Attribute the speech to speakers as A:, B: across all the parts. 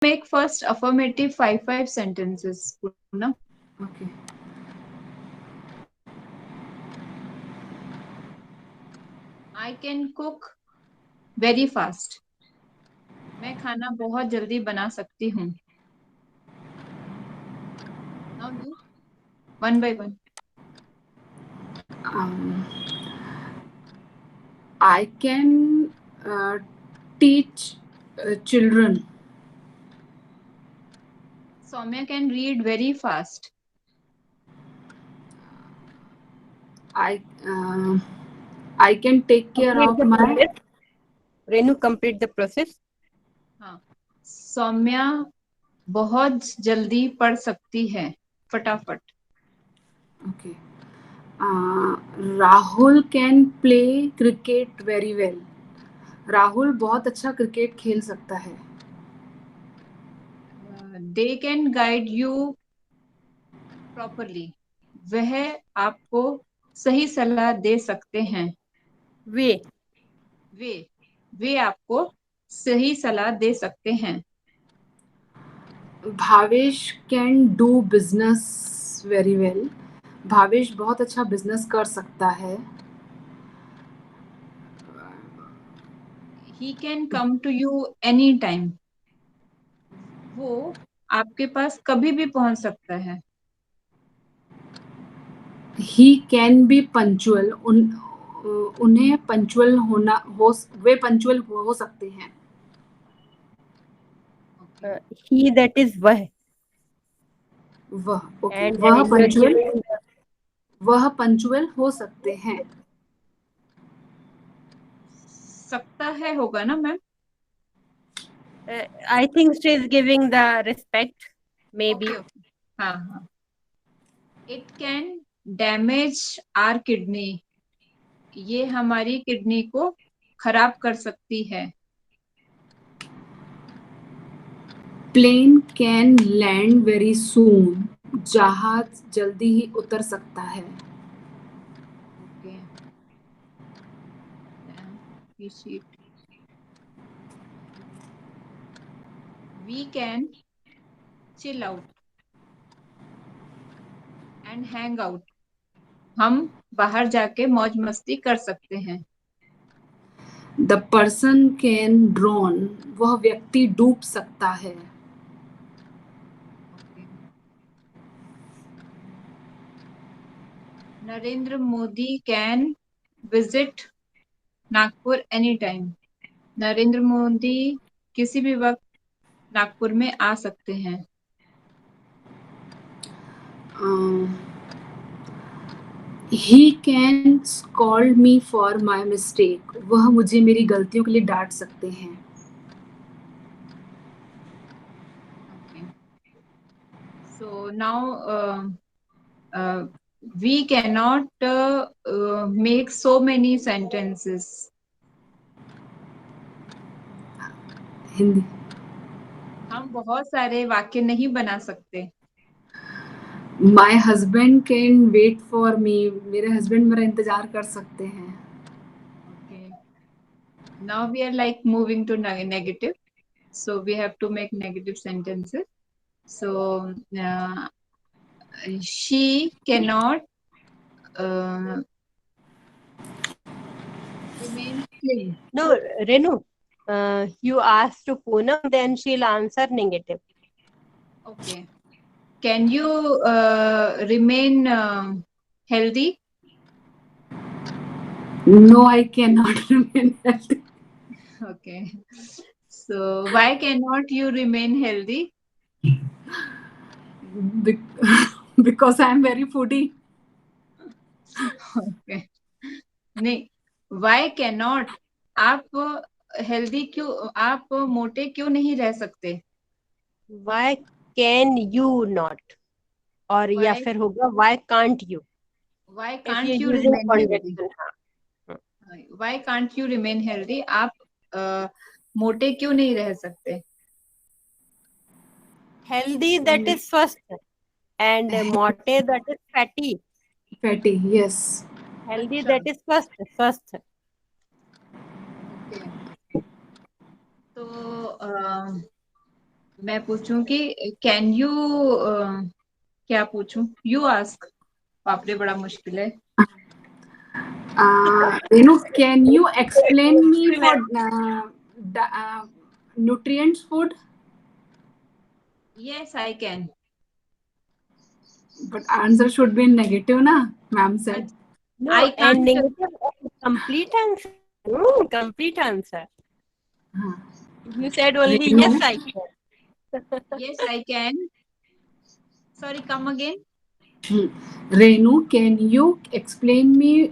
A: make first affirmative five sentences, Poonam.
B: Okay.
A: I can cook very fast. मैं खाना बहुत जल्दी बना सकती हूँ. Now you, one by one.
B: Um, I can teach children.
A: Soumya can read very fast.
B: I I can take care
C: Complete
B: of
C: the
B: my.
C: process. Renu, complete the process.
A: हाँ. सौम्या बहुत जल्दी पढ़ सकती है. फटाफट.
B: Okay. Rahul can play cricket very well. Rahul बहुत अच्छा cricket खेल सकता है.
A: They can guide you properly. वह आपको सही सलाह दे सकते हैं.
C: वे
A: वे वे आपको सही सलाह दे सकते हैं.
B: Bhavesh can do business very well. Bhavesh बहुत अच्छा बिजनेस कर सकता है.
A: He can come to you any time. वो आपके पास कभी भी पहुंच सकता है.
B: He can be punctual. उन्हें पंचुअल होना हो. वे पंचुअल हो सकते हैं.
C: ही दैट इज वह.
B: वह. Okay.
C: And you are giving
B: वह पंचुअल हो सकते हैं.
A: सकता है होगा ना ma'am.
C: I think she is giving the respect, maybe.
A: Okay. हाँ हाँ. It can damage our kidney. ये हमारी किडनी को खराब कर सकती है.
B: Plane can land very soon. जहाज जल्दी ही उतर सकता है.
A: Okay. We can chill out and hang out. हम बाहर जाके मौज मस्ती कर सकते हैं.
B: The person can drone. वह व्यक्ति डूब सकता है.
A: Okay. Narendra Modi can visit Nagpur any time. Narendra Modi किसी भी वक्त नागपुर में आ सकते हैं.
B: He can scold me for my mistake. वह मुझे मेरी गलतियों के लिए डांट सकते हैं.
A: Okay. So now we cannot make so many sentences.
B: Hindi.
A: हम बहुत सारे वाक्य नहीं बना सकते.
B: My husband can wait for me. मेरे हस्बैंड मेरा इंतजार कर सकते हैं.
A: Okay. Now we are like moving to negative. So we have to make negative sentences. So she cannot remain slim.
C: No, Renu. You ask to Poonam, then she'll answer negative.
A: Okay. Can you remain healthy?
B: No, I cannot remain healthy.
A: Okay. So why cannot you remain healthy?
B: Because I am very foodie.
A: Okay. नहीं. Why cannot? आप healthy क्यों, आप मोटे क्यों नहीं रह सकते?
C: Why can you not? और या
A: Why
C: फिर होगा why can't you?
A: why
C: If
A: can't
C: you're
A: you
C: using
A: remain healthy?
C: conjunction. हाँ.
A: Why can't you remain healthy? आप मोटे क्यों नहीं रह सकते?
C: Healthy, that is first. And mote, that is fatty.
B: Fatty, yes.
C: Healthy,
A: अच्छा.
C: that is first.
A: Okay. तो मैं पूछूं कि कैन यू, क्या पूछूं? You ask. बाप रे, बड़ा मुश्किल है।
B: Can you explain me for nutrients food?
A: Yes, I can.
B: But answer should be negative, na? Ma'am said.
C: No,
A: I
C: and
A: can't.
C: negative complete answer. Complete answer.
B: Huh.
C: You said only
B: Renu,
C: yes, I can.
A: Yes, I can. Sorry, come again.
B: Renu, can you explain me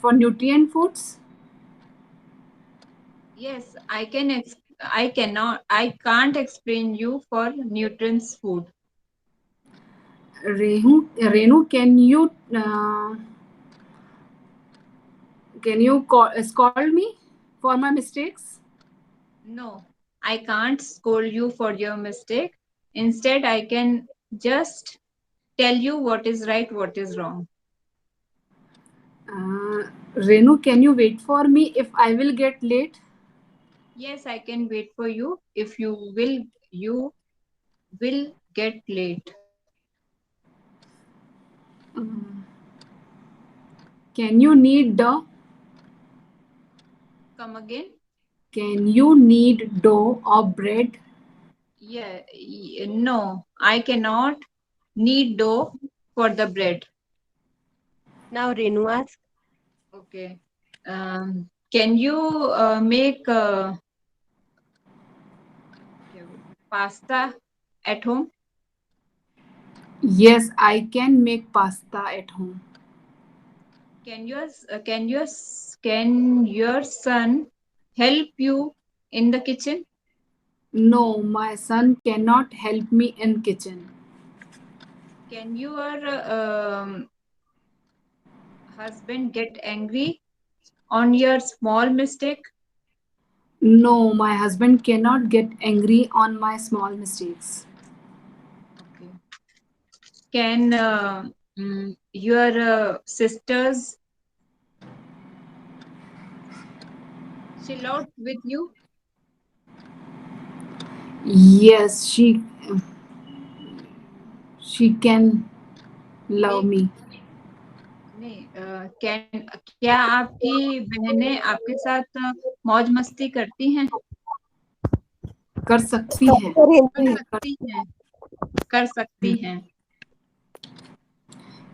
B: for nutrient foods?
A: Yes, I can. I cannot. I can't explain you for nutrients food.
B: Renu, can you scold me for my mistakes?
A: No, I can't scold you for your mistake. Instead, I can just tell you what is right, what is wrong.
B: Renu, can you wait for me if I will get late?
A: Yes, I can wait for you if you will get late.
B: Um, can you knead dough?
A: Come again.
B: Can you knead dough or bread?
A: Yeah, no, I cannot knead dough for the bread.
C: Now Renu ask.
A: Okay. Can you make pasta at home?
B: Yes, I can make pasta at home.
A: Can your son help you in the kitchen?
B: No, my son cannot help me in kitchen.
A: Can your husband get angry on your small mistake?
B: No, my husband cannot get angry on my small mistakes.
A: Okay. Can your sisters chill out with you?
B: Yes, she can love
A: Make
B: me.
A: नहीं can क्या आपकी बहनें आपके साथ मौज मस्ती करती हैं?
B: कर सकती है.
A: कर
C: Renu.
A: सकती हैं, कर सकती हैं.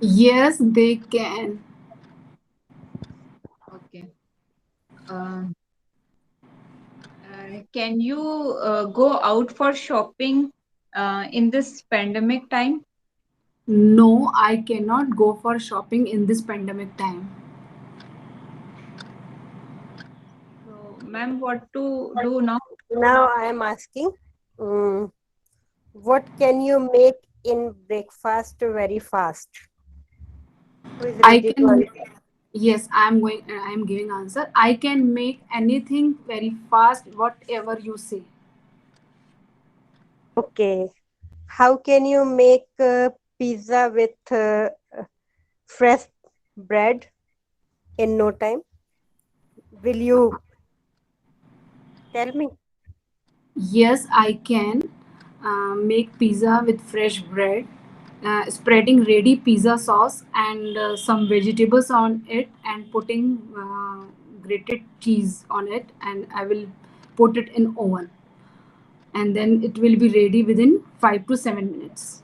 B: Yes, they can.
A: Okay. Can you go out for shopping in this pandemic time?
B: No, I cannot go for shopping in this pandemic time.
A: So, ma'am, what to do now?
C: Now I am asking. What can you make in breakfast very fast? Who is
B: I
C: ready to
B: can.
C: answer?
B: Yes, I am giving answer. I can make anything very fast, whatever you say.
C: Okay. How can you make pizza with fresh bread in no time? Will you tell me?
B: Yes, I can make pizza with fresh bread, spreading ready pizza sauce and some vegetables on it, and putting grated cheese on it, and I will put it in oven, and then it will be ready within 5 to 7 minutes.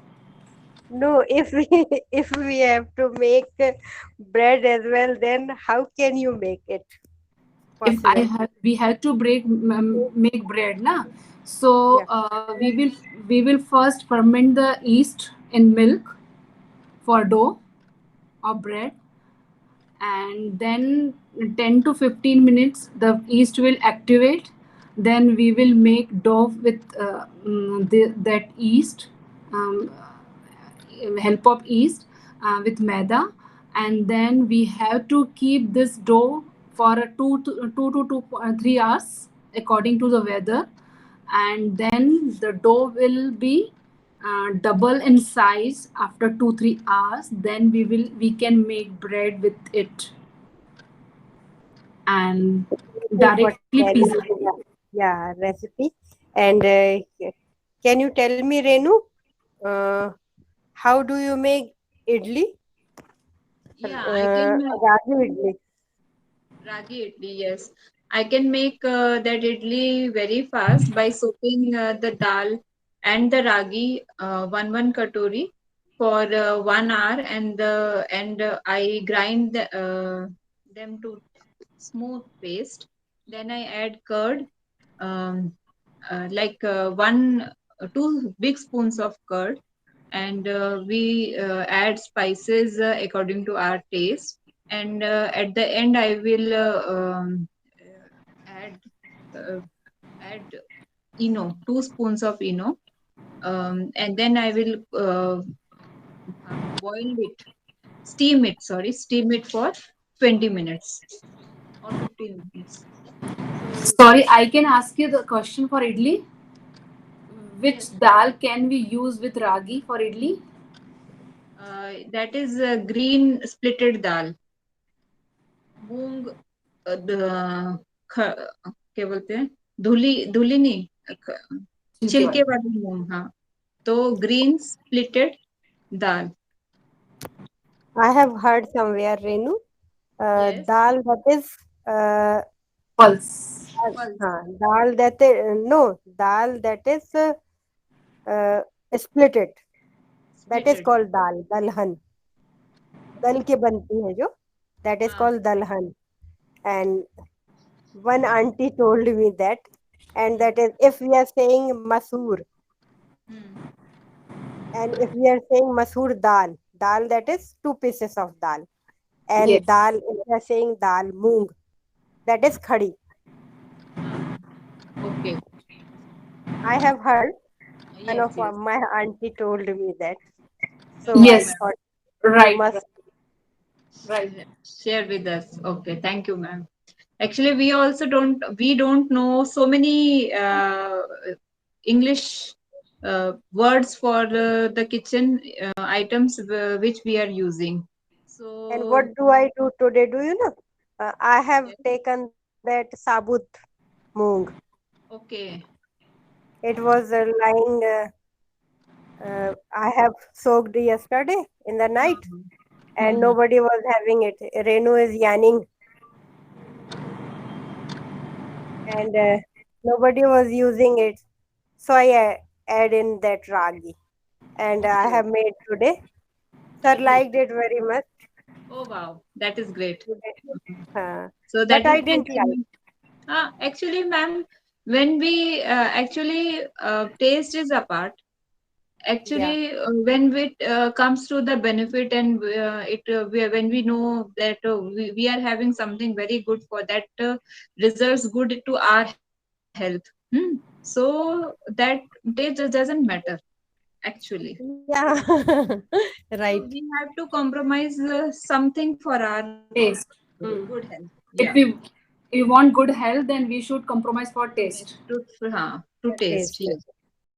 C: No, if we if we have to make bread as well, then how can you make it
B: If
C: possible?
B: we have to make bread, na, so
C: Yeah.
B: we will first ferment the yeast in milk for dough of bread, and then 10 to 15 minutes the yeast will activate. Then we will make dough with that yeast, um, help of yeast, with maida, and then we have to keep this dough for 2 to 3 hours according to the weather, and then the dough will be double in size after 2 3 hours. Then we can make bread with it, and
C: Is what
B: directly pizza.
C: yeah, recipe and Can you tell me, Renu, uh, how do you make idli?
A: Yeah, I can.
C: Ragi idli.
A: Ragi idli, yes. I can make that idli very fast by soaking the dal and the ragi one katori for 1 hour, and I grind them to smooth paste. Then I add curd, um, like one 2 big spoons of curd, and we add spices according to our taste, and at the end I will add uh, add eno, 2 spoons of eno, and then I will boil it, steam it for 20 minutes or 15 minutes. So
B: Sorry, I can ask you the question for idli. Which
A: yes,
B: dal can we use with ragi for idli?
A: that is green splitted dal, मूंग, क्या बोलते हैं, धुली नहीं,
B: छिलके
A: छिलके
B: वाली.
A: वाली मूंग, हाँ, तो green splitted dal.
C: I have heard somewhere, Renu,
A: Yes,
C: dal that is
B: Pulse.
A: pulse.
C: dal that is no dal that is uh, split it. That is
A: Splitted.
C: called dal, dalhan. दल के बनती है जो, that is
A: हाँ.
C: called dalhan. And one auntie told me that, and
A: Hmm.
C: that is if we are saying masoor,
A: Hmm.
C: and if we are saying masoor dal, dal that is 2 pieces of dal, and
B: Yes.
C: dal if we are saying dal moong, that is khadi.
A: हाँ. Okay.
C: I have heard one
A: Yes,
C: of
A: yes.
C: my auntie told me that, so
A: Thank you,
C: I
B: Yes.
A: ma'am.
C: thought you
B: Right.
C: must.
B: Right. Right.
A: Share with us. Okay, thank you, ma'am. Actually, we don't know so many English words for the kitchen items which we are using.
C: And
A: So,
C: what do I do today? Do you know? I have
A: yes,
C: taken that sabut moong.
A: okay.
C: It was lying. I have soaked yesterday in the night,
A: Uh-huh.
C: and
A: Mhm.
C: nobody was having it. Renu is yarning, and nobody was using it. So I add in that ragi, and I
A: Okay.
C: have made today. Sir
A: Idli.
C: liked it very much
A: Oh wow, that is great.
C: today.
A: Mhm. So
C: But
A: that is
C: I
A: great.
C: didn't like.
A: Actually, ma'am, when we actually taste is apart.
C: Yeah.
A: Actually, when it comes to the benefit, and when we know that we are having something very good for that, results good to our health. So that taste just doesn't matter actually.
C: Yeah.
A: So
C: Right.
A: we have to compromise something for our
B: Taste.
A: good
B: Hmm.
A: health. Yeah.
B: If we want good health, then we should compromise for
A: Yes,
B: taste.
A: to taste.
C: Taste.
A: Yes.